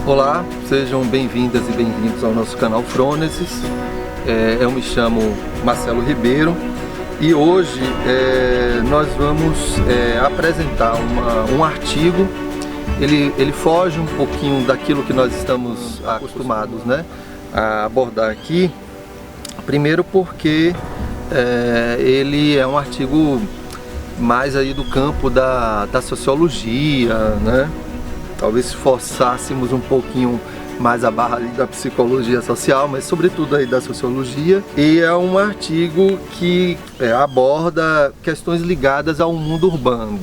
Olá, sejam bem-vindas e bem-vindos ao nosso canal Frônesis. Eu me chamo Marcelo Ribeiro e hoje nós vamos apresentar um artigo. Ele foge um pouquinho daquilo que nós estamos acostumados, né, a abordar aqui. Primeiro porque ele é um artigo mais aí do campo da sociologia, né? Talvez forçássemos um pouquinho mais a barra ali da psicologia social, mas sobretudo aí da sociologia. E é um artigo que aborda questões ligadas ao mundo urbano,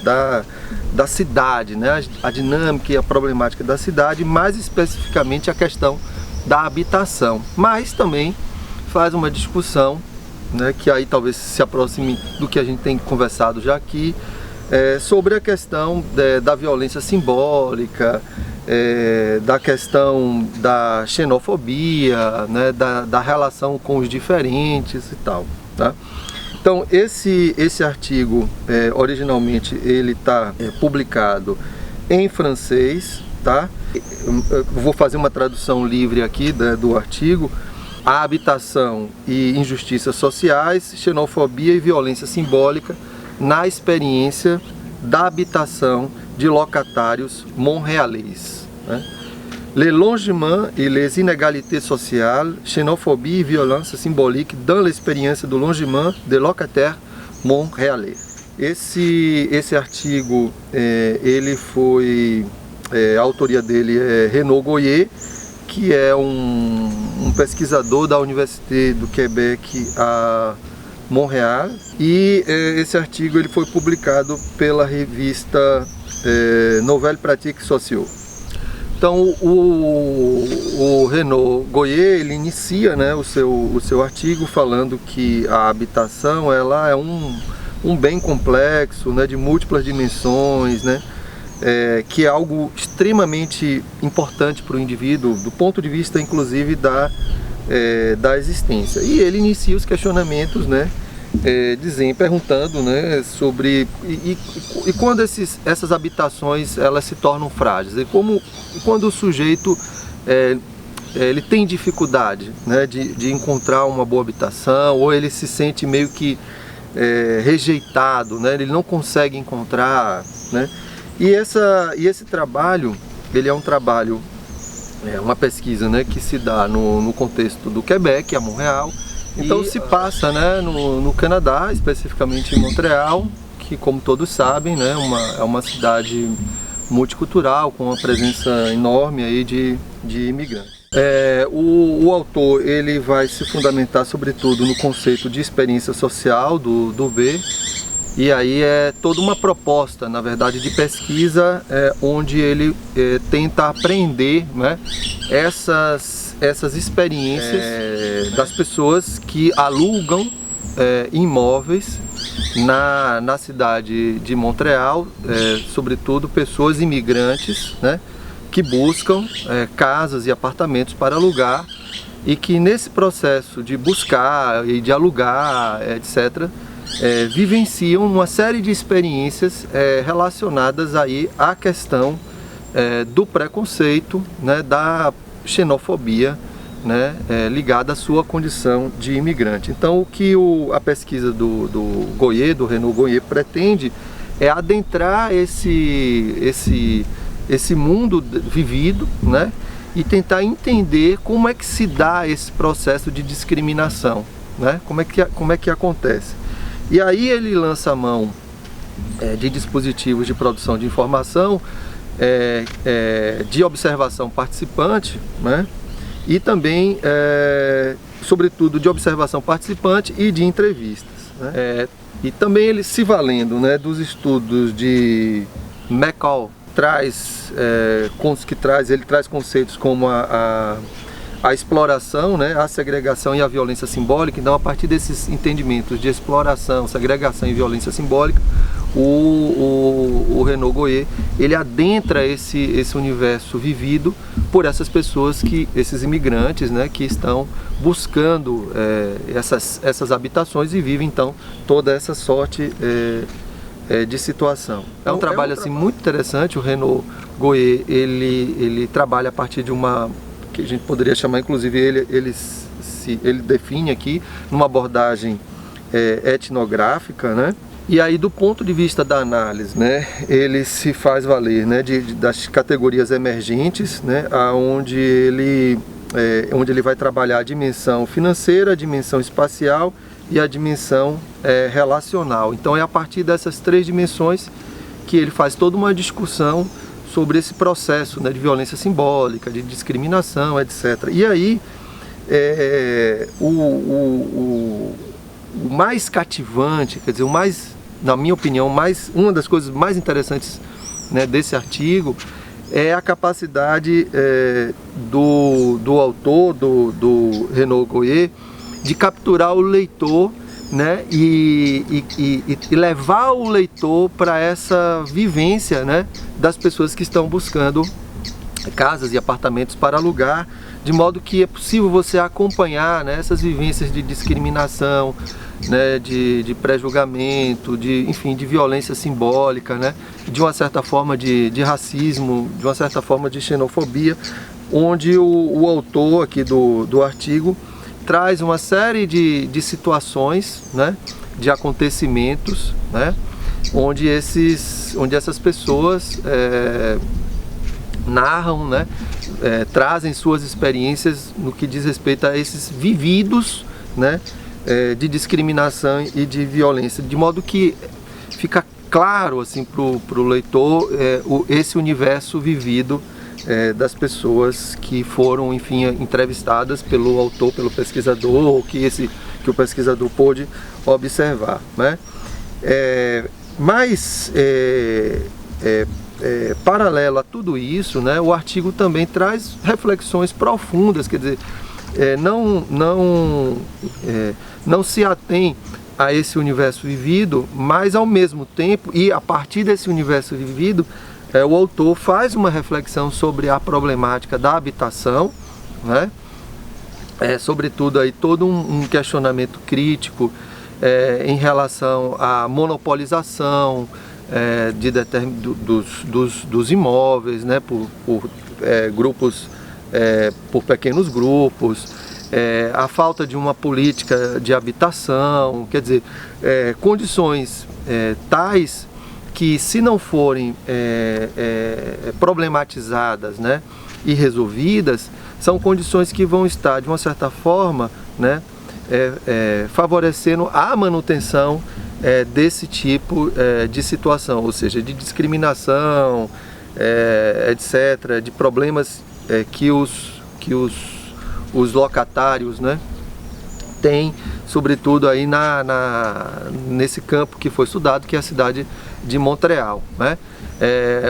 da cidade, né? A dinâmica e a problemática da cidade, mais especificamente a questão da habitação. Mas também faz uma discussão, né, que aí talvez se aproxime do que a gente tem conversado já aqui, sobre a questão da violência simbólica, da questão da xenofobia, né, da relação com os diferentes e tal, tá? Então esse artigo, originalmente ele está publicado em francês, tá? Eu vou fazer uma tradução livre aqui do artigo. A habitação e injustiças sociais, xenofobia e violência simbólica na experiência da habitação de locatários montréalais, né? Les logements et les inégalités sociales, xénophobie et violence symbolique dans l'expérience do logement de locataires montréalais. Esse artigo, ele foi, a autoria dele é Renaud Goyer, que é um pesquisador da Université do Québec a Montréal, e esse artigo ele foi publicado pela revista Nouvelles Pratiques Sociaux. Então o Renaud Goyer ele inicia, né, o seu artigo falando que a habitação ela é um bem complexo, né, de múltiplas dimensões, né, que é algo extremamente importante para o indivíduo, do ponto de vista inclusive da existência. E ele inicia os questionamentos, né, perguntando, né, sobre e quando essas habitações elas se tornam frágeis, e quando o sujeito ele tem dificuldade, né, de encontrar uma boa habitação, ou ele se sente meio que rejeitado, né, ele não consegue encontrar, né? E esse trabalho, ele é um trabalho, uma pesquisa, né, que se dá no contexto do Quebec, a Montreal. Então se passa, né, no Canadá, especificamente em Montreal, que como todos sabem, né, é uma cidade multicultural, com uma presença enorme aí de imigrantes. O autor ele vai se fundamentar sobretudo no conceito de experiência social do B. E aí é toda uma proposta, na verdade, de pesquisa, onde ele tenta apreender, né, essas experiências das pessoas que alugam imóveis na cidade de Montreal, sobretudo pessoas imigrantes, né, que buscam casas e apartamentos para alugar, e que nesse processo de buscar e de alugar, etc., vivenciam uma série de experiências relacionadas aí à questão do preconceito, né, da xenofobia, né, ligada à sua condição de imigrante. Então o que a pesquisa do Goyer, do Renaud Goyer, pretende é adentrar esse mundo vivido, né, e tentar entender como é que se dá esse processo de discriminação, né, como é que acontece. E aí ele lança a mão de dispositivos de produção de informação, de observação participante, né? E também, sobretudo, de observação participante e de entrevistas, né? E também ele, se valendo, né, dos estudos de McCall, ele traz conceitos como a exploração, né, a segregação e a violência simbólica. Então, a partir desses entendimentos de exploração, segregação e violência simbólica, o Renaud Goyer ele adentra esse universo vivido por essas pessoas, esses imigrantes, né, que estão buscando essas habitações e vivem então toda essa sorte de situação. É um trabalho assim muito interessante. O Renaud Goyer, ele trabalha a partir de uma, que a gente poderia chamar, inclusive ele define aqui numa abordagem etnográfica, né? E aí, do ponto de vista da análise, né, ele se faz valer, né, das categorias emergentes, né, onde ele vai trabalhar a dimensão financeira, a dimensão espacial e a dimensão relacional. Então é a partir dessas três dimensões que ele faz toda uma discussão sobre esse processo, né, de violência simbólica, de discriminação, etc. E aí o mais cativante, quer dizer, na minha opinião, uma das coisas mais interessantes, né, desse artigo é a capacidade do autor, do Renaud Goyer, de capturar o leitor, né, e levar o leitor para essa vivência, né, das pessoas que estão buscando casas e apartamentos para alugar, de modo que é possível você acompanhar, né, essas vivências de discriminação, né, de pré-julgamento, enfim, de violência simbólica, né, de uma certa forma de racismo, de uma certa forma de xenofobia, onde o autor aqui do artigo traz uma série de situações, né, de acontecimentos, né, onde essas pessoas narram, né, trazem suas experiências no que diz respeito a esses vividos, né, de discriminação e de violência, de modo que fica claro assim para o leitor esse universo vivido das pessoas que foram, enfim, entrevistadas pelo autor, pelo pesquisador, ou que o pesquisador pôde observar, né? Mas paralelo a tudo isso, né, o artigo também traz reflexões profundas, quer dizer, não se atém a esse universo vivido, mas ao mesmo tempo, e a partir desse universo vivido, o autor faz uma reflexão sobre a problemática da habitação, né? Sobretudo aí todo um questionamento crítico em relação à monopolização dos imóveis, né, por grupos, por pequenos grupos, a falta de uma política de habitação, quer dizer, condições tais que, se não forem problematizadas, né, e resolvidas, são condições que vão estar, de uma certa forma, né, favorecendo a manutenção desse tipo de situação, ou seja, de discriminação, etc., de problemas que os locatários, né, têm, sobretudo aí nesse campo que foi estudado, que é a cidade de Montreal, né?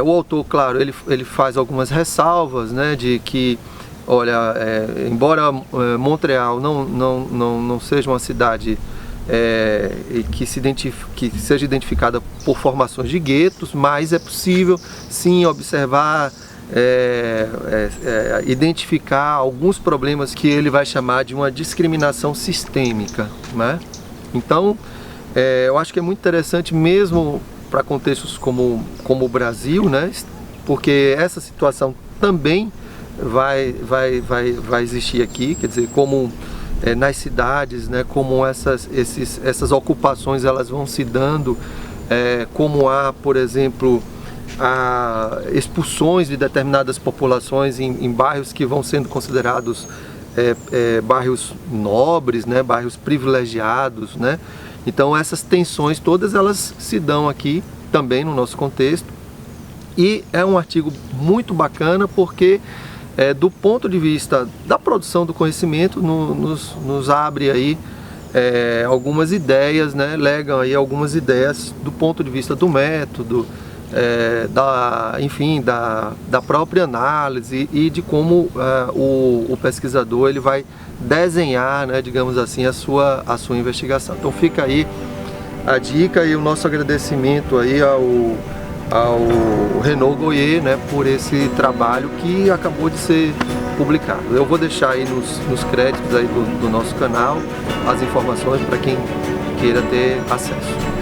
O autor, claro, ele faz algumas ressalvas, né, de que, olha, embora Montreal não seja uma cidade que seja identificada por formações de guetos, mas é possível sim observar, identificar alguns problemas que ele vai chamar de uma discriminação sistêmica, né? Então, eu acho que é muito interessante mesmo para contextos como o Brasil, né? Porque essa situação também vai existir aqui, quer dizer, como nas cidades, né, como essas ocupações elas vão se dando, como há, por exemplo, expulsões de determinadas populações em bairros que vão sendo considerados bairros nobres, né, bairros privilegiados, né? Então essas tensões todas elas se dão aqui também no nosso contexto, e é um artigo muito bacana porque do ponto de vista da produção do conhecimento nos abre aí algumas ideias, né? Legam aí algumas ideias do ponto de vista do método, enfim, da própria análise e de como o pesquisador ele vai desenhar, né, digamos assim, a sua investigação. Então fica aí a dica e o nosso agradecimento aí ao Renaud Goyer, né, por esse trabalho que acabou de ser publicado. Eu vou deixar aí nos créditos aí do nosso canal as informações para quem queira ter acesso.